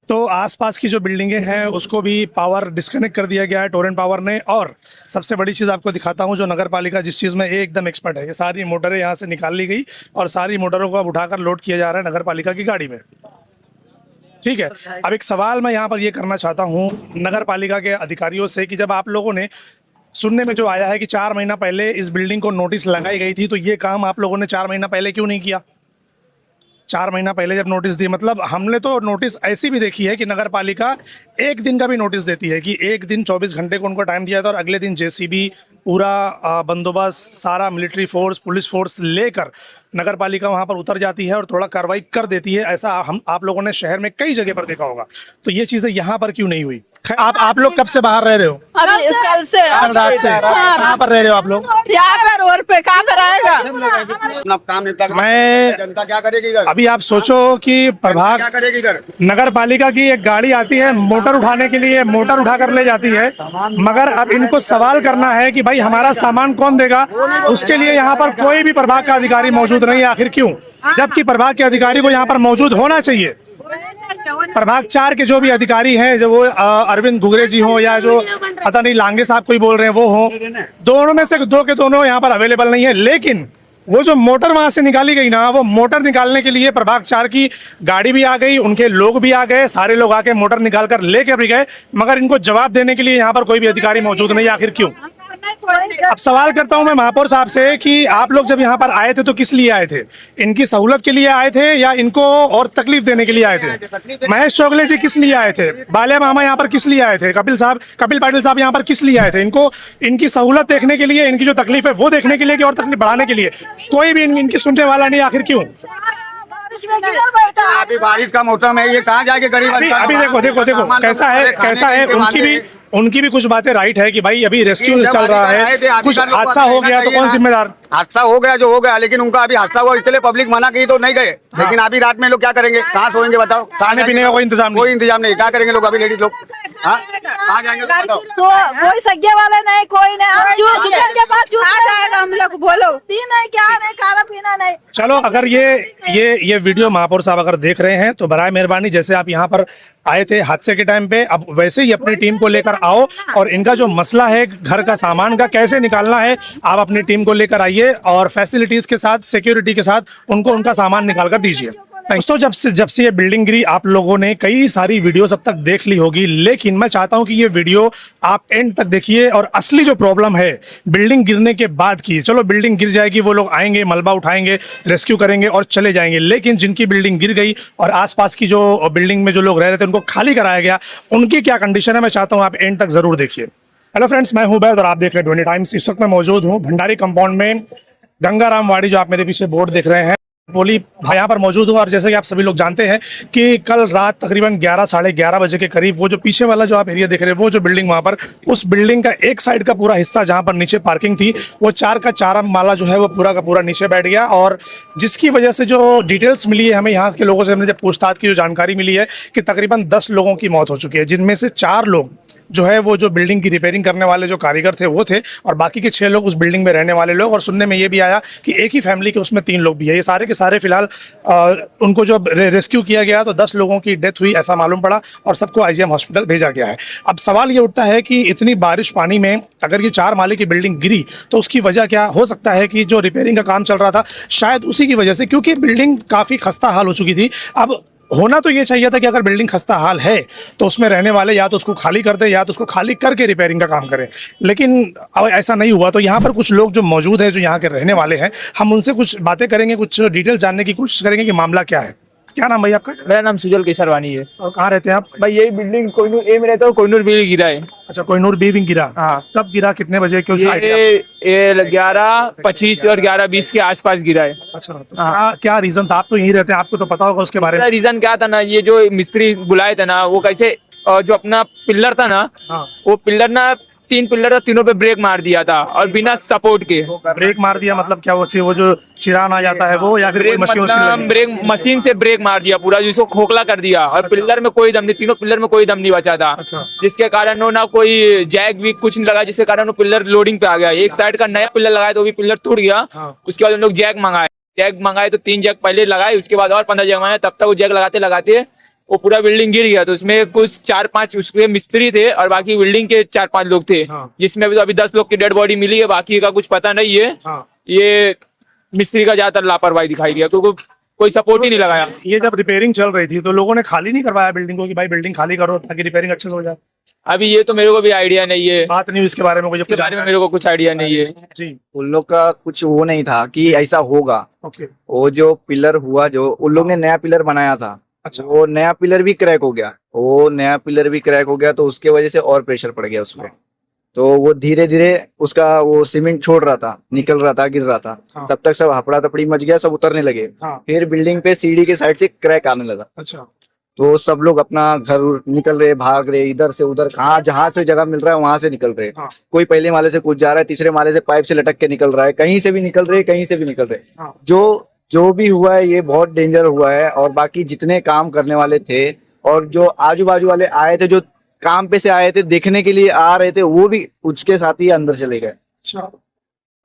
तो आसपास की जो बिल्डिंगें हैं उसको भी पावर डिस्कनेक्ट कर दिया गया है टोरेंट पावर ने। और सबसे बड़ी चीज़ आपको दिखाता हूँ, जो नगर पालिका जिस चीज़ में एकदम एक्सपर्ट है, ये सारी मोटरें यहाँ से निकाल ली गई और सारी मोटरों को अब उठाकर लोड किया जा रहा है नगर पालिका की गाड़ी में। ठीक है, अब एक सवाल मैं यहाँ पर ये करना चाहता हूँ नगर पालिका के अधिकारियों से कि जब आप लोगों ने, सुनने में जो आया है कि 4 महीना पहले इस बिल्डिंग को नोटिस लगाई गई थी, तो ये काम आप लोगों ने 4 महीना पहले क्यों नहीं किया? 4 महीना पहले जब नोटिस दी, मतलब हमने तो नोटिस ऐसी भी देखी है कि नगर पालिका एक दिन का भी नोटिस देती है कि एक दिन 24 घंटे को उनको टाइम दिया था और अगले दिन जेसीबी पूरा बंदोबस्त, सारा मिलिट्री फोर्स, पुलिस फोर्स लेकर नगर पालिका वहां पर उतर जाती है और थोड़ा कार्रवाई कर देती है। ऐसा हम आप लोगों ने शहर में कई जगह पर देखा होगा, तो ये चीजें यहाँ पर क्यों नहीं हुई? आप लोग कब से बाहर रह रहे हो? अभी कल से। कल रात से कहाँ पर रह रहे हो आप लोग? यहाँ पर रोड पे कहाँ पर आएगा? अपना काम निपटा के मैं जनता क्या करेगी इधर? अभी आप सोचो कि प्रभाग क्या करेगी इधर? नगर पालिका की एक गाड़ी आती है मोटर उठाने के लिए, मोटर उठाकर ले जाती है, मगर अब इनको सवाल करना है कि भाई हमारा सामान कौन देगा? उसके लिए यहाँ पर कोई भी प्रभाग का अधिकारी मौजूद नहीं है। आखिर क्यों? जबकि प्रभाग के अधिकारी को यहाँ पर मौजूद होना चाहिए। प्रभाग 4 के जो भी अधिकारी हैं, जो वो अरविंद घुघरे जी हो या जो पता नहीं लांगे साहब कोई बोल रहे हैं वो हो, दोनों में से 2 के दोनों यहाँ पर अवेलेबल नहीं है। लेकिन वो जो मोटर वहां से निकाली गई ना, वो मोटर निकालने के लिए प्रभाग 4 की गाड़ी भी आ गई, उनके लोग भी आ गए, सारे लोग आके मोटर निकाल कर लेके भी गए, मगर इनको जवाब देने के लिए यहाँ पर कोई भी अधिकारी मौजूद नहीं। आखिर क्यों? अब सवाल करता हूं मैं महापौर साहब से कि आप लोग जब यहाँ पर आए थे तो किस लिए आए थे? इनकी सहूलत के लिए आए थे या इनको और तकलीफ देने के लिए आए थे? महेश चौगले जी किस लिए आए थे? बालिया मामा यहाँ पर किस लिए आए थे? कपिल पाटिल साहब यहाँ पर किस लिए आए थे? इनको इनकी सहूलत देखने के लिए, इनकी जो तकलीफ है वो देखने के लिए कि और तकलीफ बढ़ाने के लिए? कोई भी इनकी सुनने वाला नहीं। आखिर क्यों? अभी बारिश का मौसम है, ये कहाँ जाके गरीब अभी देखो कैसा है उनकी भी कुछ बातें राइट है कि भाई अभी रेस्क्यू चल रहा है, कुछ हादसा हो गया तो कौन जिम्मेदार? हादसा हो गया जो हो गया, लेकिन उनका अभी हादसा हुआ इसलिए पब्लिक मना की तो नहीं गए। लेकिन अभी रात में लोग क्या करेंगे? कहाँ सोएंगे बताओ? खाने पीने का कोई इंतजाम नहीं, क्या करेंगे लोग अभी? लेडीज लोग कहाँ जाएंगे बताओ? कोई सगे वाले नहीं, कोई नहीं। हम लोग बोलो नहीं, क्या नहीं, खाना पीना नहीं। चलो, अगर ये वीडियो महापौर साहब अगर देख रहे हैं तो बराए मेहरबानी, जैसे आप यहाँ पर आए थे हादसे के टाइम पे, अब वैसे ही अपनी टीम को लेकर आओ और इनका जो मसला है घर का सामान का कैसे निकालना है, आप अपनी टीम को लेकर आइए और फैसिलिटीज के साथ, सिक्योरिटी के साथ उनको उनका सामान निकाल कर दीजिए। दोस्तों, जब से ये बिल्डिंग गिरी आप लोगों ने कई सारी वीडियोस अब तक देख ली होगी, लेकिन मैं चाहता हूं कि ये वीडियो आप एंड तक देखिए और असली जो प्रॉब्लम है बिल्डिंग गिरने के बाद की। चलो बिल्डिंग गिर जाएगी, वो लोग आएंगे, मलबा उठाएंगे, रेस्क्यू करेंगे और चले जाएंगे, लेकिन जिनकी बिल्डिंग गिर गई और आसपास की जो बिल्डिंग में जो लोग रह रहे थे उनको खाली कराया गया, उनकी क्या कंडीशन है, मैं चाहता हूँ आप एंड तक जरूर देखिए। हेलो फ्रेंड्स, मैं हूं बैद और आप देख रहे हैं 20 टाइम्स। इस वक्त मैं मौजूद हूं भंडारी कंपाउंड में, गंगाराम वाड़ी, जो आप मेरे पीछे बोर्ड देख रहे हैं, बोली भाई यहाँ पर मौजूद हूँ। और जैसे कि आप सभी लोग जानते हैं कि कल रात तकरीबन 11 साढ़े 11 बजे के करीब वो जो पीछे वाला जो आप एरिया देख रहे हैं, वो जो बिल्डिंग वहाँ पर, उस बिल्डिंग का एक साइड का पूरा हिस्सा जहाँ पर नीचे पार्किंग थी, वो 4 का 4 माला जो है वो पूरा का पूरा नीचे बैठ गया। और जिसकी वजह से जो डिटेल्स मिली है हमें यहाँ के लोगों से, हमने जब पूछताछ की, जो जानकारी मिली है कि तकरीबन 10 लोगों की मौत हो चुकी है, जिनमें से 4 लोग जो है वो जो बिल्डिंग की रिपेयरिंग करने वाले जो कारीगर थे वो थे, और बाकी के 6 लोग उस बिल्डिंग में रहने वाले लोग। और सुनने में ये भी आया कि एक ही फैमिली के उसमें 3 लोग भी है। ये सारे के सारे फिलहाल उनको जो रेस्क्यू किया गया तो 10 लोगों की डेथ हुई ऐसा मालूम पड़ा और सबको आईजीएम हॉस्पिटल भेजा गया है। अब सवाल ये उठता है कि इतनी बारिश पानी में अगर ये 4 माले की बिल्डिंग गिरी तो उसकी वजह क्या हो सकता है? कि जो रिपेयरिंग का काम चल रहा था शायद उसी की वजह से, क्योंकि बिल्डिंग काफ़ी खस्ता हाल हो चुकी थी। अब होना तो ये चाहिए था कि अगर बिल्डिंग खस्ता हाल है तो उसमें रहने वाले या तो उसको खाली कर दें या तो उसको खाली करके रिपेयरिंग का काम करें, लेकिन अब ऐसा नहीं हुआ। तो यहाँ पर कुछ लोग जो मौजूद हैं, जो यहाँ के रहने वाले हैं, हम उनसे कुछ बातें करेंगे, कुछ डिटेल्स जानने की कोशिश करेंगे कि मामला क्या है। क्या नाम भाई आपका? मेरा नाम सुजल केसरवानी है। और कहाँ रहते हैं आप? भाई यही बिल्डिंग कोहिनूर ए में रहता है, कोहिनूर बी गिरा है। अच्छा, कोहिनूर बी विंग गिरा। हाँ। कब गिरा, कितने बजे? क्यों? ये 11:25 और 11:20 के आसपास गिरा है। अच्छा, तो क्या रीजन था? आप तो यहीं रहते हैं, आपको तो पता होगा उसके बारे में। रीजन क्या था ना, ये जो मिस्त्री बुलाए थे ना, वो कैसे जो अपना पिल्लर था ना, वो पिल्लर ना 3 पिल्लर था, तीनों पे ब्रेक मार दिया था और बिना सपोर्ट के। ब्रेक मार दिया मतलब क्या? वो जो चिरान आ जाता है वो, या फिर कोई ब्रेक मशीन से ब्रेक मार दिया पूरा, जिसको खोखला कर दिया। और पिल्लर में कोई दम नहीं, तीनों पिल्लर में कोई दम नहीं बचा था। अच्छा। जिसके कारण वो ना कोई जैक भी कुछ नहीं लगा, जिसके कारण वो पिल्लर लोडिंग पे आ गया। एक साइड का नया पिल्लर लगाया तो वो भी पिल्लर टूट गया। उसके बाद हम लोग जैक मंगाए तो 3 जैक पहले लगाए, उसके बाद और 15 जैक मंगाए। तब तक वो जैक लगाते लगाते वो पूरा बिल्डिंग गिर गया। तो उसमें कुछ 4-5 उसके मिस्त्री थे और बाकी बिल्डिंग के 4-5 लोग थे। हाँ। जिसमें अभी 10 लोग की डेड बॉडी मिली है, बाकी का कुछ पता नहीं है। हाँ। ये मिस्त्री का ज्यादातर लापरवाही दिखाई दिया, क्योंकि कोई सपोर्ट ही नहीं लगाया। ये जब रिपेयरिंग चल रही थी तो लोगों ने खाली नहीं करवाया बिल्डिंग को कि भाई बिल्डिंग खाली करो ताकि रिपेयरिंग अच्छे से हो जाए? अभी ये तो मेरे को भी आइडिया नहीं है, बात नहीं हुई इसके बारे में, कोई इसके बारे में मेरे को कुछ आइडिया नहीं है जी। उन लोग का कुछ वो नहीं था कि ऐसा होगा। ओके। वो जो पिलर हुआ, जो उन लोग ने नया पिलर बनाया था, अच्छा। वो नया पिलर भी क्रैक हो गया। वो नया पिलर भी क्रैक हो गया तो उसके वजह से और प्रेशर पड़ गया उसमें। तो वो धीरे धीरे उसका वो सीमेंट छोड़ रहा था, निकल रहा था, गिर रहा था। हाँ। तब तक सब हपड़ा तपड़ी मच गया, सब उतरने लगे। हाँ। फिर बिल्डिंग पे सीढ़ी के साइड से क्रैक आने लगा। अच्छा। तो सब लोग अपना घर निकल रहे, भाग रहे, इधर से उधर, कहाँ जहां से जगह मिल रहा है वहां से निकल रहे। हाँ। कोई पहले माले से कूद जा रहा है, तीसरे माले से पाइप से लटक के निकल रहा है, कहीं से भी निकल रहे, कहीं से भी निकल रहे। हाँ। जो भी हुआ है ये बहुत डेंजर हुआ है। और बाकी जितने काम करने वाले थे और जो आजू बाजू वाले आए थे, जो काम पे से आए थे, देखने के लिए आ रहे थे, वो भी उसके साथ ही अंदर चले गए। अच्छा।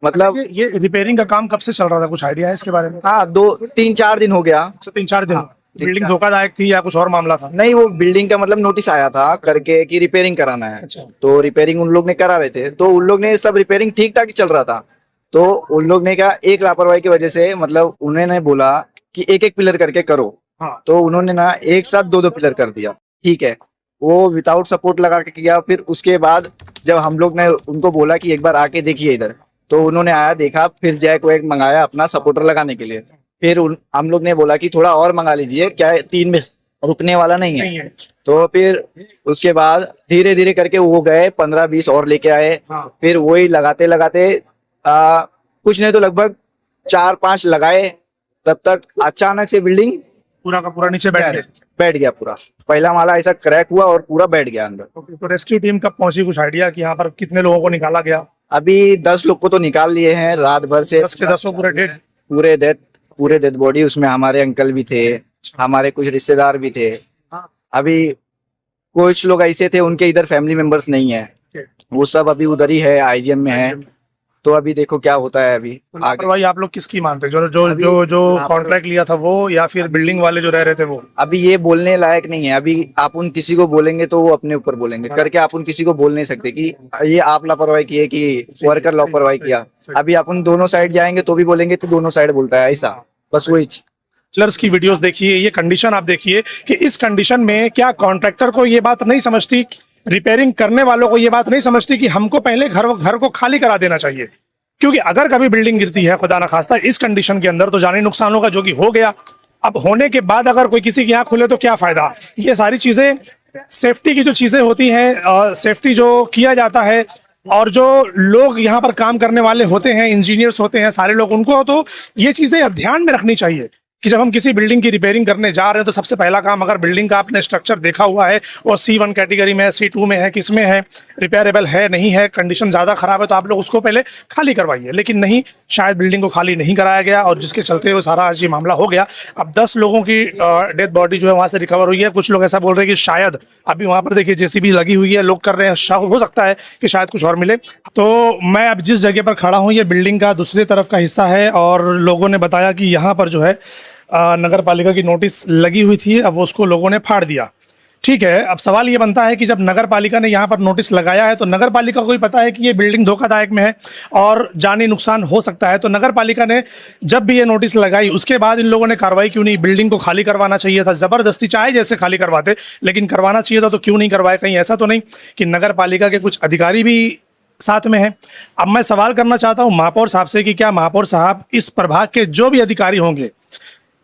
मतलब ये रिपेयरिंग का काम कब से चल रहा था, कुछ आइडिया है इसके बारे में? हाँ, 2-3-4 दिन हो गया। अच्छा, 3-4 दिन। हाँ, बिल्डिंग धोखादायक थी या कुछ और मामला था? नहीं, वो बिल्डिंग का मतलब नोटिस आया था करके कि रिपेयरिंग कराना है। अच्छा। तो रिपेयरिंग उन लोग ने करा रहे थे, तो उन लोग ने सब रिपेयरिंग ठीक ठाक ही चल रहा था। तो उन लोग ने कहा एक लापरवाही की वजह से, मतलब उन्होंने बोला कि एक एक पिलर करके करो। हाँ। तो उन्होंने ना एक साथ 2-2 पिलर कर दिया। ठीक है, वो विदाउट सपोर्ट लगा के किया। फिर उसके बाद जब हम लोग ने उनको बोला कि एक बार आके देखिए इधर, तो उन्होंने आया, देखा, फिर जैक वैक मंगाया अपना सपोर्टर लगाने के लिए। फिर हम लोग ने बोला कि थोड़ा और मंगा लीजिए, क्या 3 में रुकने वाला नहीं है। तो फिर उसके बाद धीरे धीरे करके वो गए, 15-20 और लेके आए। हाँ। फिर वही लगाते लगाते कुछ नहीं तो लगभग 4-5 लगाए, तब तक अचानक से बिल्डिंग पूरा का पूरा नीचे बैठ गया पूरा। पहला माला ऐसा क्रैक हुआ और पूरा बैठ गया अंदर। तो रेस्क्यू टीम कब पहुंची, कुछ आइडिया कि यहाँ पर कितने लोगों को निकाला गया? अभी 10 लोग को तो निकाल लिए हैं रात भर से। 10 के 10 पूरे डेड? पूरे डेड बॉडी। उसमें हमारे अंकल भी थे, हमारे कुछ रिश्तेदार भी थे। अभी कुछ लोग ऐसे थे उनके इधर फैमिली मेंबर्स नहीं है, वो सब अभी उधर ही है, आईजीएम में है। तो अभी देखो क्या होता है अभी आगे। भाई आप लोग किसकी मानते हैं, जो कॉन्ट्रैक्ट लिया था वो, या फिर बिल्डिंग वाले जो रह रहे थे वो? अभी ये बोलने लायक नहीं है। अभी आप उन किसी को बोलेंगे तो वो अपने ऊपर बोलेंगे करके, आप उन किसी को बोल नहीं सकते कि ये आप लापरवाही किए कि वर्कर लापरवाही किया। अभी आप उन दोनों साइड जाएंगे तो भी बोलेंगे तो दोनों साइड बोलता है ऐसा, बस वही। चिलर्स की वीडियोस देखिए, ये कंडीशन आप देखिए कि इस कंडीशन में क्या कॉन्ट्रैक्टर को ये बात नहीं समझती, रिपेयरिंग करने वालों को ये बात नहीं समझती कि हमको पहले घर को खाली करा देना चाहिए? क्योंकि अगर कभी बिल्डिंग गिरती है खुदा ना खास्ता इस कंडीशन के अंदर, तो जानी नुकसान होगा, जो कि हो गया। अब होने के बाद अगर कोई किसी की आंख खुले तो क्या फायदा? ये सारी चीजें सेफ्टी की जो चीजें होती हैं, सेफ्टी जो किया जाता है, और जो लोग यहाँ पर काम करने वाले होते हैं, इंजीनियर्स होते हैं, सारे लोग, उनको तो ये चीजें ध्यान में रखनी चाहिए कि जब हम किसी बिल्डिंग की रिपेयरिंग करने जा रहे हैं तो सबसे पहला काम, अगर बिल्डिंग का आपने स्ट्रक्चर देखा हुआ है वो C1 कैटेगरी में है, C2 में है, किस में है, रिपेयरेबल है नहीं है, कंडीशन ज़्यादा खराब है, तो आप लोग उसको पहले खाली करवाइए। लेकिन नहीं, शायद बिल्डिंग को खाली नहीं कराया गया और जिसके चलते वो सारा आज ये मामला हो गया। अब 10 लोगों की डेड बॉडी जो है वहाँ से रिकवर हुई है। कुछ लोग ऐसा बोल रहे हैं कि शायद अभी वहाँ पर देखिए JCB लगी हुई है, लोग कर रहे हैं, हो सकता है कि शायद कुछ और मिले। तो मैं अब जिस जगह पर खड़ा हूँ ये बिल्डिंग का दूसरी तरफ का हिस्सा है, और लोगों ने बताया कि यहाँ पर जो है नगर पालिका की नोटिस लगी हुई थी, अब वो उसको लोगों ने फाड़ दिया। ठीक है, अब सवाल ये बनता है कि जब नगर पालिका ने यहाँ पर नोटिस लगाया है तो नगर पालिका को ही पता है कि ये बिल्डिंग धोखादायक में है और जानी नुकसान हो सकता है, तो नगर पालिका ने जब भी ये नोटिस लगाई उसके बाद इन लोगों ने कार्रवाई क्यों नहीं? बिल्डिंग को खाली करवाना चाहिए था, जबरदस्ती चाहे जैसे खाली करवाते, लेकिन करवाना चाहिए था, तो क्यों नहीं करवाए? कहीं ऐसा तो नहीं कि नगर पालिका के कुछ अधिकारी भी साथ में है? अब मैं सवाल करना चाहता हूँ महापौर साहब से कि क्या महापौर साहब इस प्रभाग के जो भी अधिकारी होंगे,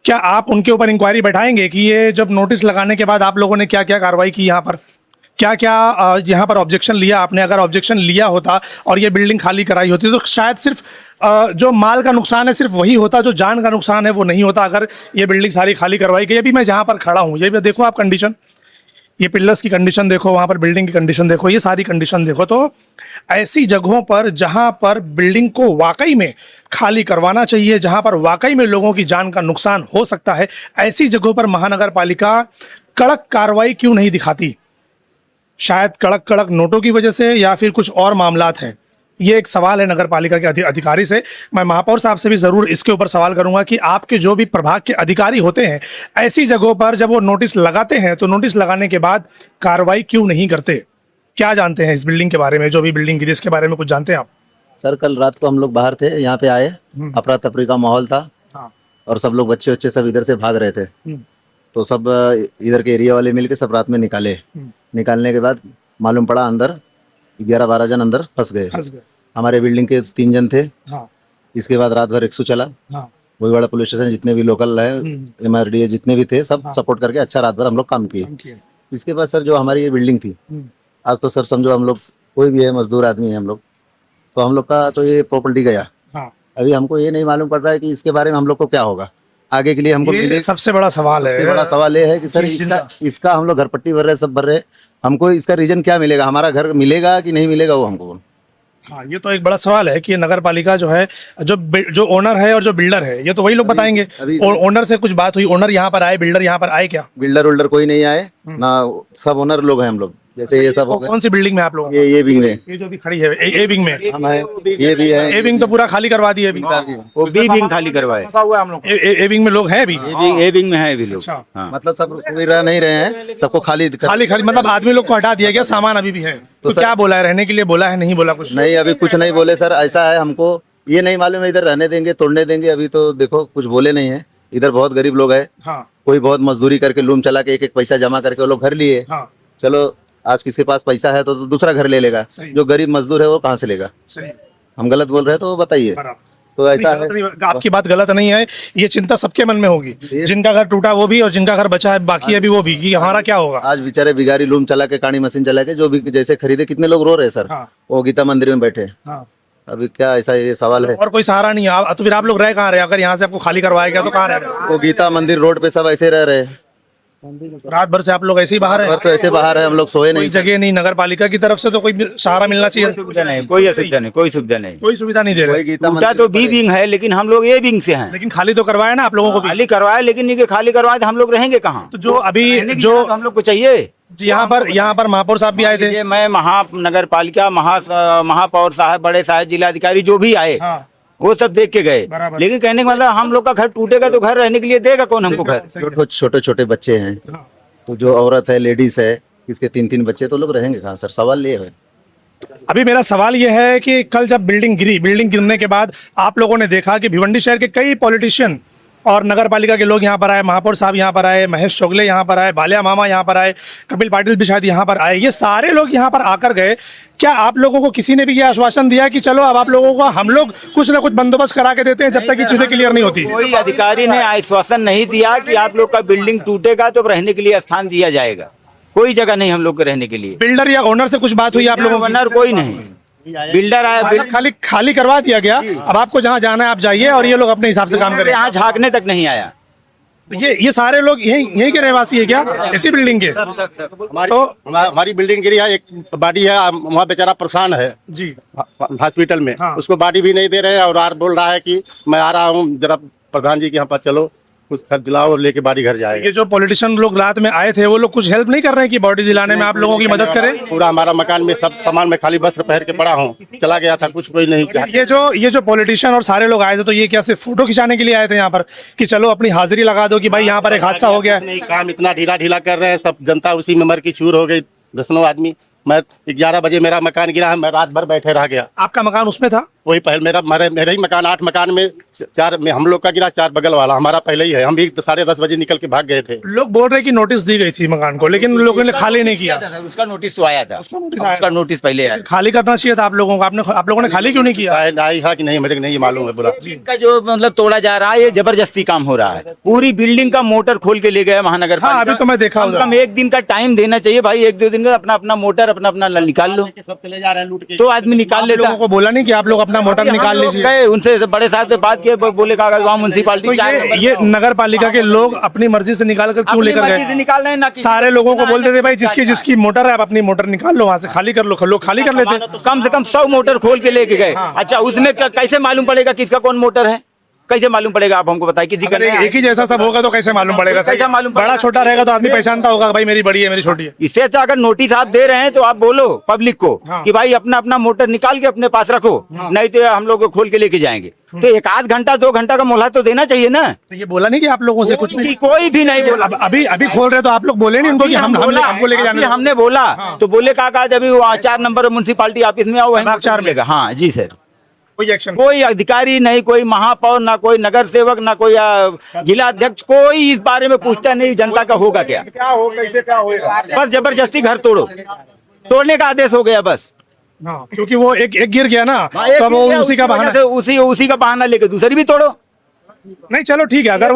क्या आप उनके ऊपर इंक्वायरी बैठाएंगे कि ये जब नोटिस लगाने के बाद आप लोगों ने क्या क्या कार्रवाई की, यहाँ पर क्या क्या यहाँ पर ऑब्जेक्शन लिया आपने? अगर ऑब्जेक्शन लिया होता और ये बिल्डिंग खाली कराई होती तो शायद सिर्फ जो माल का नुकसान है सिर्फ वही होता, जो जान का नुकसान है वो नहीं होता, अगर ये बिल्डिंग सारी खाली करवाई गई। अभी मैं जहाँ पर खड़ा हूँ ये भी देखो आप कंडीशन, ये पिलर्स की कंडीशन देखो, वहाँ पर बिल्डिंग की कंडीशन देखो, ये सारी कंडीशन देखो। तो ऐसी जगहों पर जहाँ पर बिल्डिंग को वाकई में खाली करवाना चाहिए, जहाँ पर वाकई में लोगों की जान का नुकसान हो सकता है, ऐसी जगहों पर महानगर पालिका कड़क कार्रवाई क्यों नहीं दिखाती? शायद कड़क नोटों की वजह से या फिर कुछ और मामलात हैं। ये एक सवाल है नगर पालिका के अधिकारी से। मैं महापौर साहब से भी जरूर इसके ऊपर सवाल करूंगा कि आपके जो भी प्रभाग के अधिकारी होते हैं ऐसी जगहों पर जब वो नोटिस लगाते हैं तो नोटिस लगाने के बाद कार्रवाई क्यों नहीं करते? क्या जानते हैं इस बिल्डिंग के बारे में, जो भी बिल्डिंग गिरी इसके बारे में कुछ जानते हैं आप? सर कल रात को हम लोग बाहर थे, यहाँ पे आए, अफरा तफरी का माहौल था। हाँ। और सब लोग बच्चे बच्चे सब इधर से भाग रहे थे, तो सब इधर के एरिया वाले मिलके सब रात में निकाले। निकालने के बाद मालूम पड़ा अंदर 11-12 जन अंदर फंस गए। हमारे बिल्डिंग के 3 जन थे। हाँ। इसके बाद रात भर 100 चला। हाँ। वहीवाड़ा पुलिस स्टेशन जितने भी लोकल है, MRDA जितने भी थे, सब सपोर्ट करके अच्छा रात भर हम लोग काम किए। इसके बाद सर जो हमारी ये बिल्डिंग थी, आज तो सर समझो हम लोग कोई भी है मजदूर आदमी है हम लोग, तो हम लोग का तो ये प्रॉपर्टी गया। हाँ। अभी हमको ये नहीं मालूम पड़ रहा है कि इसके बारे में हम लोग को क्या होगा आगे के लिए। हमको ये सबसे बड़ा सवाल है। सबसे बड़ा सवाल ये है कि सर इसका हम लोग घर पट्टी भर रहे, सब भर रहे, हमको इसका रीजन क्या मिलेगा, हमारा घर मिलेगा कि नहीं मिलेगा वो हमको। हाँ, ये तो एक बड़ा सवाल है कि नगर पालिका जो है, जो ओनर है और जो बिल्डर है, ये तो वही लोग बताएंगे। ओनर से कुछ बात हुई, ओनर यहाँ पर आए, बिल्डर यहाँ पर आए क्या? बिल्डर उल्डर कोई नहीं आए ना, सब ओनर लोग हैं हम लोग। जैसे ये सब कौन सी बिल्डिंग में आप लोग? ये विंग में, ये जो भी खड़ी है ए विंग में हम है, ये भी है। ए विंग तो पूरा खाली करवा दिए अभी। वो बी विंग खाली करवाए। ए विंग में लोग हैं अभी? ए विंग में है अभी लोग। अच्छा। हाँ। मतलब सब कोई रह नहीं रहे हैं, सबको खाली मतलब आदमी लोग को हटा दिया गया, सामान अभी भी है। तो क्या बोला है, रहने के लिए बोला है, नहीं बोला कुछ? नहीं, अभी कुछ नहीं बोले सर। ऐसा है, हमको ये नहीं मालूम है इधर रहने देंगे तोड़ने देंगे, अभी तो देखो कुछ बोले नहीं है। इधर बहुत गरीब लोग है। हाँ। कोई बहुत मजदूरी करके लूम चला के एक पैसा जमा करके वो लोग घर लिए। हाँ। चलो आज किसके पास पैसा है तो दूसरा घर ले लेगा, जो गरीब मजदूर है वो कहाँ से लेगा? सही। हम गलत बोल रहे हैं तो बताइए। तो ऐसा है, आपकी बात गलत नहीं है, ये चिंता सबके मन में होगी, जिनका घर टूटा वो भी और जिनका घर बचा है बाकी अभी वो भी, कि हमारा क्या होगा। आज बेचारे बिगारी लूम चला के कानी मशीन चला के जो भी जैसे खरीदे, कितने लोग रो रहे हैं सर। हाँ। वो गीता मंदिर में बैठे। हाँ। अभी क्या ऐसा ये सवाल है? और कोई सहारा नहीं है, तो फिर आप लोग रह कहाँ रहे? अगर यहाँ से आपको खाली करवाया गया तो कहाँ रह रहे? वो गीता मंदिर रोड पे सब ऐसे रह रहे हैं। रात भर से आप लोग ऐसे ही बाहर है? तो ऐसे बाहर है, हम लोग सोए कोई नहीं। जगह नहीं, नगर पालिका की तरफ से तो कोई सहारा मिलना चाहिए। सुविधा नहीं, कोई असुविधा नहीं, कोई सुविधा नहीं, कोई सुविधा नहीं दे रहे। गीता उनका तो बी विंग है, लेकिन हम लोग ए विंग से हैं। लेकिन खाली तो करवाया ना आप लोगों को भी। खाली करवाए, लेकिन ये खाली करवाए तो हम लोग रहेंगे कहाँ? तो जो अभी जो हम लोग को चाहिए, यहाँ पर महापौर साहब भी आए थे। ये मैं महानगर पालिका महापौर साहब, बड़े साहब, जिलाधिकारी जो भी आए, हाँ। वो सब देख के गए। बराबर। लेकिन कहने का मतलब हम लोग का घर टूटेगा तो घर रहने के लिए देगा कौन हमको घर? छोटे छोटे बच्चे हैं, तो जो औरत है, लेडीज है, इसके 3-3 बच्चे, तो लोग रहेंगे कहाँ सर? सवाल ये है। अभी मेरा सवाल ये है कि कल जब बिल्डिंग गिरने के बाद आप लोगों ने देखा कि भिवंडी शहर के कई पॉलिटिशियन और नगर पालिका के लोग यहाँ पर आए, महापौर साहब यहाँ पर आए, महेश चोगले यहाँ पर आए, बालिया मामा यहाँ पर आए, कपिल पाटिल भी शायद यहाँ पर आए, ये सारे लोग यहाँ पर आकर गए। क्या आप लोगों को किसी ने भी ये आश्वासन दिया कि चलो अब आप लोगों को हम लोग कुछ ना कुछ बंदोबस्त करा के देते हैं जब तक ये चीजें क्लियर नहीं होती? कोई अधिकारी ने आश्वासन नहीं दिया कि आप लोग का बिल्डिंग टूटेगा तो रहने के लिए स्थान दिया जाएगा। कोई जगह नहीं हम लोग को रहने के लिए। बिल्डर या ओनर से कुछ बात हुई आप लोगों की? ओनर कोई नहीं, बिल्डर आया, खाली करवा दिया गया। अब आपको जहाँ जाना है आप जाइए और ये लोग अपने हिसाब से काम करें। यहाँ झांकने तक नहीं आया। ये सारे लोग यहीं के रहवासी है क्या, इसी बिल्डिंग के? तो हमारी बिल्डिंग गिरी है, एक बॉडी है वहाँ बेचारा परेशान है जी हॉस्पिटल में। हाँ। उसको बॉडी भी नहीं दे रहे हैं और बोल रहा है कि मैं आ रहा हूँ, जरा प्रधान जी के यहाँ पर चलो, कुछ खत दिलाओ और लेके बॉडी घर जाएगा। ये जो पॉलिटिशियन लोग रात में आए थे वो लोग कुछ हेल्प नहीं कर रहे हैं कि बॉडी दिलाने में आप लोगों की मदद करें? पूरा हमारा मकान में सब सामान में खाली वस्त्र पहन के पड़ा हूँ, चला गया था, कुछ कोई नहीं। ये जो पॉलिटिशियन और सारे लोग आए थे, तो ये क्या सिर्फ फोटो खिंचाने के लिए आए थे यहाँ पर कि चलो अपनी हाजिरी लगा दो कि भाई यहाँ पर एक हादसा हो गया? नहीं, काम इतना ढीला कर रहे हैं, सब जनता उसी में मर की चूर हो गई, दसनों आदमी। मैं 11 बजे मेरा मकान गिरा है, मैं रात भर बैठे रह गया। आपका मकान उसमें था? वही पहले मेरा ही मकान, 8 मकान में 4 में हम लोग का गिरा, 4 बगल वाला हमारा पहले ही है। हम भी 10:30 बजे निकल के भाग गए थे। लोग बोल रहे कि नोटिस दी गई थी मकान को, लेकिन लोगों ने खाली नहीं किया। उसका नोटिस तो आया था, उसका नोटिस पहले आया। खाली करना चाहिए था आप लोगों को, आप लोगों ने खाली क्यों नहीं किया? शायद आई है कि नहीं, मेरे को नहीं मालूम है। बोला इनका जो मतलब तोड़ा जा रहा है, ये जबरदस्ती काम हो रहा है। पूरी बिल्डिंग का मोटर खोल के ले गया महानगर पालिका। अभी तो मैं देखा, कम एक दिन का टाइम देना चाहिए भाई, 1-2 दिन का अपना मोटर अपना निकाल लो। सब चले जा रहे हैं लूट के, तो आदमी निकाल लेता। लोगों को बोला नहीं कि आप लोग अपना मोटर निकाल लीजिए? गए उनसे बड़े साहब से बात किए, बोले कागज वहाँ म्युनिसिपालिटी। ये नगर पालिका के लोग अपनी मर्जी से निकाल कर क्यों लेकर गए? निकाल रहे हैं ना, सारे लोगों को बोलते थे भाई जिसकी मोटर है आप अपनी मोटर निकाल लो, वहाँ से खाली कर लो, लोग खाली कर लेते। कम से कम 100 मोटर खोल के लेके गए। अच्छा, उसमें कैसे मालूम पड़ेगा किसका कौन मोटर है? कैसे मालूम पड़ेगा? आप हमको बताइए। किसी का अगर नया एक ही जैसा सब होगा तो कैसे मालूम पड़ेगा? कैसे मालूम पड़ेगा? बड़ा छोटा रहेगा तो आदमी पहचानता होगा, भाई मेरी बड़ी है, मेरी छोटी है। इससे अच्छा अगर नोटिस आप दे रहे हैं तो आप बोलो पब्लिक को हाँ। कि भाई अपना अपना मोटर निकाल के अपने पास रखो, नहीं तो हम लोग खोल के लेके जाएंगे। तो एक आध घंटा 2 घंटा का मोहलत तो देना चाहिए ना। तो ये बोला नहीं कि आप लोगों से कुछ नहीं? कोई भी नहीं बोला। अभी अभी खोल रहे तो आप लोग बोले नहीं उनको कि हमको लेके अभी जाना? हमने बोला तो बोले काका जब 4 नंबर म्युनिसिपालिटी ऑफिस में आओ वहीं बाग 4 मिलेगा। हाँ जी सर। कोई एक्शन? कोई अधिकारी नहीं, कोई महापौर ना, कोई नगर सेवक ना, कोई जिला अध्यक्ष, कोई इस बारे में पूछता नहीं जनता का होगा क्या। क्या हो, कैसे क्या होगा? बस जबरदस्ती घर तोड़ने का आदेश हो गया बस। हाँ, क्योंकि वो एक गिर गया ना, एक तो वो गिर गया, उसी का उसकी बहाना। वजह से उसी का बहाना लेके दूसरी भी तोड़ो। नहीं चलो ठीक है, अगर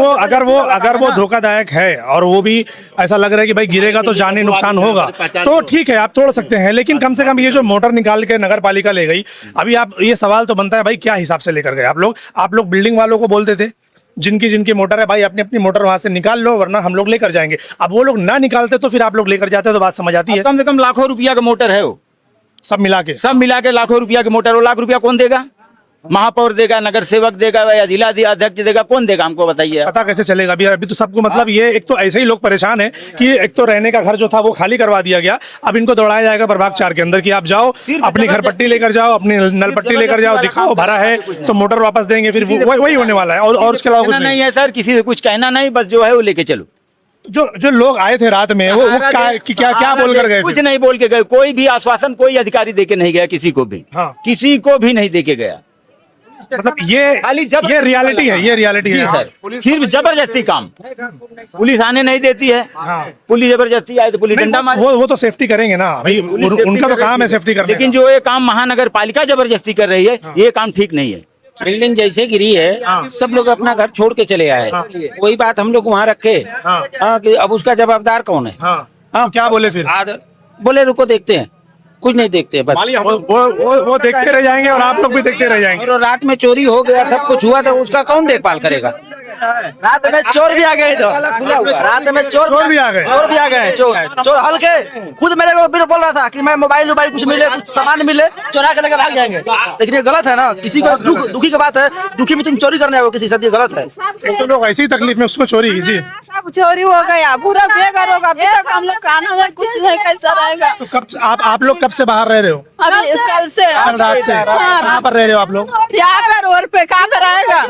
वो धोखादायक है और वो भी ऐसा लग रहा है कि भाई गिरेगा तो जानी नुकसान होगा, तो ठीक है आप तोड़ सकते हैं। लेकिन कम से कम ये जो मोटर निकाल के नगर पालिका ले गई, अभी आप ये सवाल तो बनता है भाई क्या हिसाब से लेकर गए आप लोग बिल्डिंग वालों को बोलते थे जिनकी मोटर है भाई अपनी अपनी मोटर वहां से निकाल लो वरना हम लोग लेकर जाएंगे। अब वो लोग ना निकालते तो फिर आप लोग लेकर जाते तो बात समझ आती है। कम से कम लाखों रुपया का मोटर है वो, सब मिला के लाखों रुपया की मोटर। वो लाख रुपया कौन देगा? महापौर देगा, नगर सेवक देगा या जिला अध्यक्ष देगा? कौन देगा हमको बताइए। पता कैसे चलेगा? अभी तो सबको मतलब ये एक तो ऐसे ही लोग परेशान है कि एक तो रहने का घर जो था वो खाली करवा दिया गया, अब इनको दौड़ाया जाएगा प्रभाग 4 के अंदर कि आप जाओ अपनी घर पट्टी लेकर जाओ, अपनी नल पट्टी लेकर जाओ, दिखाओ भरा है तो मोटर वापस देंगे, फिर वही होने वाला है। और उसके अलावा कुछ नहीं है सर, किसी से कुछ कहना नहीं, बस जो है वो लेके चलो। जो लोग आए थे रात में वो क्या बोल कर गए? कुछ नहीं बोल के गए, कोई भी आश्वासन कोई अधिकारी देके नहीं गया, किसी को भी। हाँ। किसी को भी नहीं देके गया। मतलब ये रियलिटी है, ये रियलिटी जी है सर। सिर्फ जबरदस्ती काम, पुलिस आने नहीं देती है। पुलिस जबरदस्ती आए तो पुलिस डंडा मारे। वो तो सेफ्टी करेंगे ना भाई, उनका तो काम है सेफ्टी करना। लेकिन जो ये काम महानगर पालिका जबरदस्ती कर रही है, ये काम ठीक नहीं है। बिल्डिंग जैसे गिरी है सब लोग अपना घर छोड़ के चले आए, वही बात हम लोग वहाँ रखे कि अब उसका जवाबदार कौन है? क्या बोले फिर? बोले रुको देखते हैं, कुछ नहीं देखते बस। वो देखते रह जाएंगे और आप लोग भी देखते रह जाएंगे। और रात में चोरी हो गया, सब कुछ हुआ था, उसका कौन देखभाल करेगा? रात में चोर भी आ गए इधर, रात में चोर भी आ गए, चोर हल्के। खुद मेरे को फिर बोल रहा था कि मैं मोबाइल कुछ मिले, कुछ सामान मिले, चोरा के लेकर भाग जाएंगे। लेकिन ये गलत है ना, किसी को दुखी की बात है, दुखी में तुम चोरी करने आओ किसी से, ये गलत है। तो लोग ऐसी तकलीफ में उसमें चोरी जी सब चोरी हो गया, पूरा बेघर होगा। अभी तक हम लोग खाना में कुछ नहीं, कैसा रहेगा? तो कब आप लोग कब से बाहर रह रहे हो? अभी कल से, कल रात से। कहाँ पर रह रहे हो आप लोग? यहाँ पे रोड पे कहाँ पे रहेगा?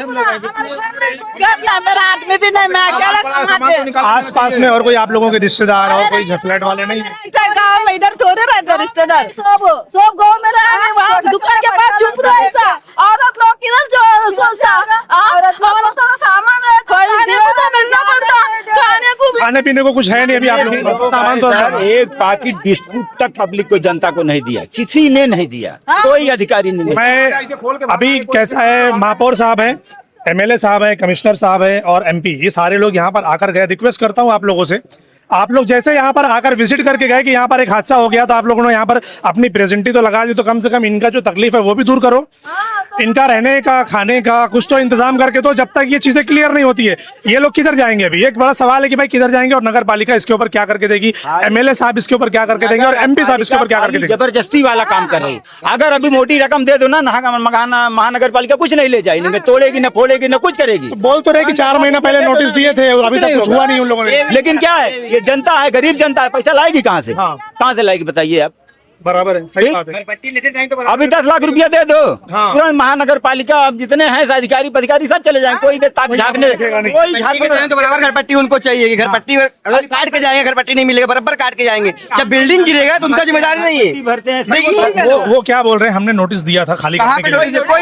मेरा आदमी भी नहीं, मैं अकेला कमाते। आस पास में और कोई आप लोगों के रिश्तेदार और कोई फ्लैट वाले नहीं? गाँव में इधर थोड़े रहते रिश्तेदार, सब गाँव में रहे, वहाँ दुकान के पास चुप रहे। ऐसा औरत लोग किधर जो सोचता, हमारा थोड़ा सामान है, खाने को तो मिलना पड़ता, खाने पीने को कुछ है नहीं अभी आप लोग, सामान तो एक पैकेट बिस्कुट तक पब्लिक को, जनता को नहीं दिया, किसी ने नहीं दिया, कोई अधिकारी नहीं। मैं अभी कैसा है, महापौर साहब हैं, एमएलए साहब हैं, कमिश्नर साहब हैं और एमपी, ये सारे लोग यहाँ पर आकर गए। रिक्वेस्ट करता हूँ आप लोगों से, आप लोग जैसे यहाँ पर आकर विजिट करके गए कि यहाँ पर एक हादसा हो गया तो आप लोगों ने यहाँ पर अपनी प्रेजेंटी तो लगा दी, तो कम से कम इनका जो तकलीफ है वो भी दूर करो। इनका रहने का, खाने का कुछ तो इंतजाम करके दो। जब तक ये चीजें क्लियर नहीं होती है ये लोग किधर जाएंगे? अभी एक बड़ा सवाल है कि भाई किधर जाएंगे, और नगर पालिका इसके ऊपर क्या करके देगी, एमएलए साहब इसके ऊपर क्या करके देंगे और एमपी साहब इसके ऊपर क्या करके देंगे? जबरदस्ती वाला काम कर रही है। अगर अभी मोटी रकम दे दो ना, महानगर पालिका कुछ नहीं ले जाएगी, तोड़ेगी, न फोड़ेगी, न कुछ करेगी। बोल तो रहे कि 4 महीना पहले नोटिस दिए थे, अभी तक कुछ हुआ नहीं उन लोगों ने। लेकिन क्या है, ये जनता है, गरीब जनता है, पैसा लाएगी कहाँ से? कहाँ से लाएगी बताइए आप? बराबर है, सही बात है। अभी 10 लाख रुपया दे दो, तुरंत महानगर पालिका अब जितने हैं अधिकारी पदाधिकारी सब चले जाएंगे, कोई ताक झाँकने, कोई झाँकने तो बराबर घर पट्टी उनको चाहिए, घर पट्टी अगर काट के जाएंगे, घर पट्टी नहीं मिलेगा, बराबर काट के जाएंगे। जब बिल्डिंग गिरेगा तो उनका जिम्मेदारी नहीं है। भरते हैं वो क्या बोल रहे हैं, हमने नोटिस दिया था खाली करने के लिए। कोई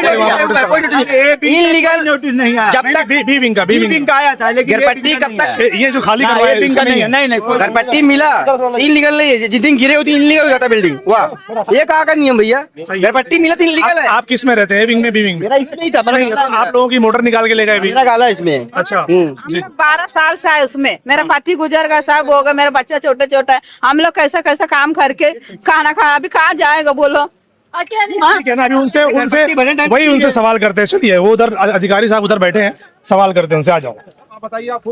इनलीगल नोटिस नहीं आया, जब तक बी विंग का आया था, लेकिन घर पट्टी कब तक, ये जो खाली करवाया है, इसका नहीं है। नहीं घर पट्टी मिला इनलीगल नहीं है। जिस दिन गिरे होती इनलीगल हो जाता बिल्डिंग। वाह, ये कहाँ का नियम भैया? घर पट्टी मिला तो इनलीगल है। आप किस में रहते हैं, ए विंग में, बी विंग में? मेरा इसमें ही था, आप लोगों की मोटर निकाल के ले गए? मेरा गाला इसमें। अच्छा, हम लोग 12 साल से है उसमें, मेरा पति गुजर गया, सब हो गया, मेरा बच्चा छोटा छोटा है, हम लोग कैसा कैसा काम करके खाना खा, अभी कहाँ जाएगा बोलो? ठीक है ना, अभी उनसे सवाल करते हैं। चलिए, वो उधर अधिकारी साहब उधर बैठे हैं, सवाल करते हैं उनसे। आ जाओ, बताइए आप।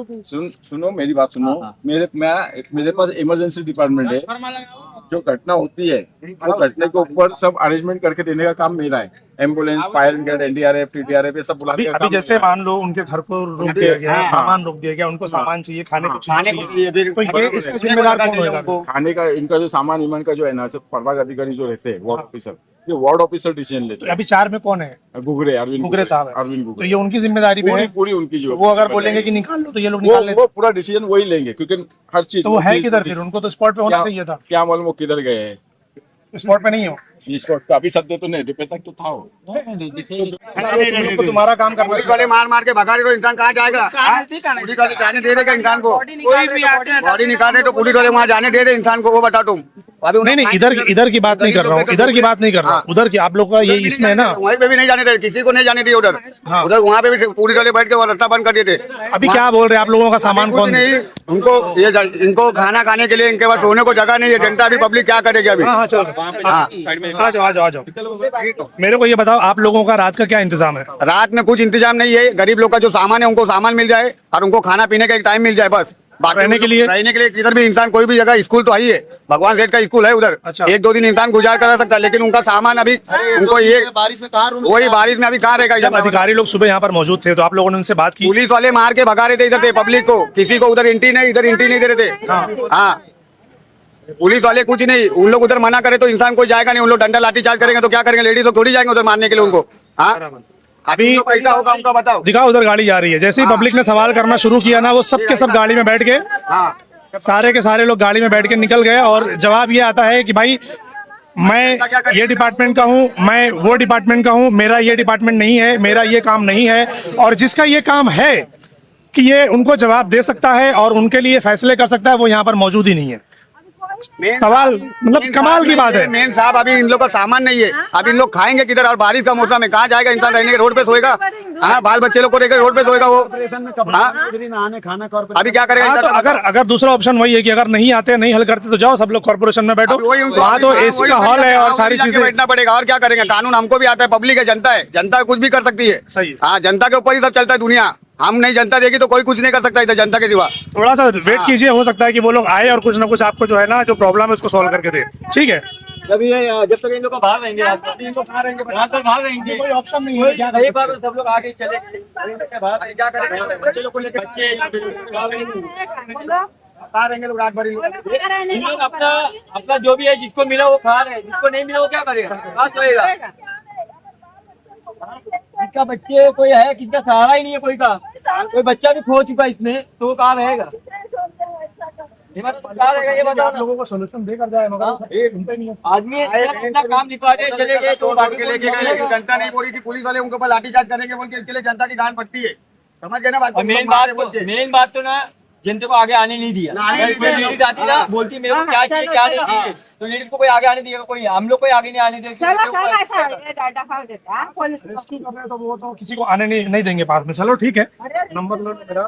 सुनो मेरी बात सुनो। मेरे पास इमरजेंसी डिपार्टमेंट है। जो घटना होती है वो घटने के ऊपर सब अरेंजमेंट करके देने का काम मेरा है। एम्बुलेंस, फायर ब्रिगेड, एनडीआरएफ, टीटीआरएफ ये सब बुला अभी के अभी काम जैसे किया है। मान लो उनके घर को रोक दिया गया, सामान रोक दिया गया, उनको सामान चाहिए, खाने को चाहिए, तो ये इसका जिम्मेदार कौन होगा? खाने का इनका जो सामान ईमान का जो है ना, सब प्रभाग अधिकारी जो रहते हैं वार्ड ऑफिसर, ये वार्ड ऑफिसर डिसीजन लेते तो अभी 4 में कौन है? हैं। गुगरे, अरविंद गुगरे साहब है। अरविंद तो गुगरे, ये उनकी जिम्मेदारी पे पूरी है। पूरी उनकी जो तो वो अगर बोलेंगे कि निकाल लो तो ये लोग निकाल लेते वो पूरा डिसीजन वही लेंगे, क्योंकि हर चीज तो वो है किधर फिर? उनको तो स्पॉट पे होना चाहिए था। क्या मालूम वो किधर गए हैं। स्पॉट पे नहीं हो। इस वक्त तो अभी सत्य तो नहीं, डिपे तक तो था वो। तो तुम्हारा काम करना पुलिस वाले मार मार के भगा रहे तो इंसान कहाँ जाएगा? पुलिस वाले जाने दे देगा इंसान को? बॉडी निकाल रहे तो पुलिस वाले वहाँ जाने दे रहे इंसान को? वो बताओ तुम। अभी नहीं नहीं, इधर की बात नहीं कर रहा हूँ, इधर की बात नहीं कर रहा हूँ, उधर की आप लोग का ये इसमें है ना। वहीं पे भी नहीं जाने दे, किसी को नहीं जाने दिए उधर। उधर वहाँ पे भी पुलिस वाले बैठ के वो रास्ता बंद कर दिए थे। अभी क्या बोल रहे हैं आप लोगों का सामान कुछ कौन? नहीं, उनको ये इनको खाना खाने के लिए इनके पास सोने को जगह नहीं है। जनता अभी पब्लिक क्या करेगी अभी? हाँ चलो, आ जाओ आ जाओ आ जाओ। मेरे को ये बताओ, आप लोगों का रात का क्या इंतजाम है? रात में कुछ इंतजाम नहीं है। गरीब लोग का जो सामान है उनको सामान मिल जाए और उनको खाना पीने का एक टाइम मिल जाए बस। बाकी रहने के लिए किधर भी इंसान कोई भी जगह, स्कूल तो आई है, भगवान सेठ का स्कूल है उधर। अच्छा। 1-2 दिन इंसान गुजार कर सकता है, लेकिन उनका सामान अभी उनको ये बारिश में कहाँ वही बारिश में अभी कहाँ रहेगा? जब अधिकारी लोग सुबह यहाँ पर मौजूद थे तो आप लोगों ने उनसे बात की? पुलिस वाले मार के भगा रहे थे इधर से पब्लिक को, किसी को उधर एंट्री नहीं, इधर एंट्री नहीं दे रहे थे। हाँ, पुलिस वाले कुछ नहीं, उन लोग उधर मना करे तो इंसान कोई जाएगा नहीं। उन लोग डंडा लाठी चार्ज करेंगे तो क्या करेंगे? लेडीज लोग थोड़ी जाएंगे उधर मारने के लिए उनको। हाँ, अभी जो पैसा होगा उनका बताओ। दिखाओ, उधर गाड़ी जा रही है। जैसे ही पब्लिक ने सवाल करना शुरू किया ना, वो सब के सब गाड़ी में बैठ के, सारे के सारे लोग गाड़ी में बैठ के निकल गए। और जवाब ये आता है कि भाई मैं ये डिपार्टमेंट का हूँ, मैं वो डिपार्टमेंट का हूँ, मेरा ये डिपार्टमेंट नहीं है, मेरा ये काम नहीं है। और जिसका ये काम है कि ये उनको जवाब दे सकता है और उनके लिए फैसले कर सकता है, वो यहाँ पर मौजूद ही नहीं है। सवाल मतलब कमाल की बात है। मेन साहब, अभी इन लोग का सामान नहीं है। अभी इन लोग खाएंगे किधर? और बारिश का मौसम है, कहाँ जाएगा इंसान? रहने के रोड पे सोएगा? हाँ, बाल बच्चे लोग को लेकर रोड पे सोएगा वो। हाँ? अभी क्या करेगा? हाँ, तो अगर दूसरा ऑप्शन वही है कि अगर नहीं आते, नहीं हल करते तो जाओ सब लोग कॉर्पोरेशन में बैठो, वहाँ तो एसी का हॉल है और सारी चीजें। बैठना पड़ेगा और क्या करेंगे? कानून हमको भी आता है, पब्लिक है, जनता है, जनता कुछ भी कर सकती है। सही। हाँ, जनता के ऊपर ही सब चलता है दुनिया। हम नहीं, जनता देगी तो कोई कुछ नहीं कर सकता इधर जनता के सिवा। थोड़ा सा वेट कीजिए, हो सकता है कि वो लोग आए और कुछ ना कुछ आपको जो है ना, जो प्रॉब्लम है उसको सॉल्व करके दे। ठीक है, जब तक इन लोग का बाहर रहेंगे, रात तक बाहर रहेंगे, कोई ऑप्शन नहीं है। एक बार सब लोग आगे चले बाहर, क्या करेंगे? बच्चे लोग को लेकर लोग रात भर अपना जो भी है, जिसको मिला वो खा रहे हैं, जिसको नहीं मिला वो क्या करेगा? कहाँ सोएगा? किसका बच्चे कोई है, किसका सहारा ही नहीं है, कोई बच्चा भी खो चुका इसमें, तो वो कहाँ रहेगा? कहाँ रहेगा ये बताओ। लोगों को सोल्यूशन देकर जाए, मगर आदमी अपना काम निपटाने चले गए तो बाकी लेके गए, लेकिन जनता नहीं बोल रही कि पुलिस वाले उनके ऊपर लाठीचार्ज करेंगे बोल के। इसके लिए जनता की गांड फटती है, समझ गए ना बात? मेन बात तो ना, जनता को आगे आने नहीं दिया। लेडीज आती ना, बोलती मेरे को क्या चाहिए क्या नहीं चाहिए, तो लेडीज को कोई आगे आने दिया, कोई हम लोग कोई आगे नहीं आने देगा। रेस्क्यू कर रहे हैं तो वो तो किसी को आने नहीं देंगे पास में। चलो ठीक है, नंबर नोट मेरा।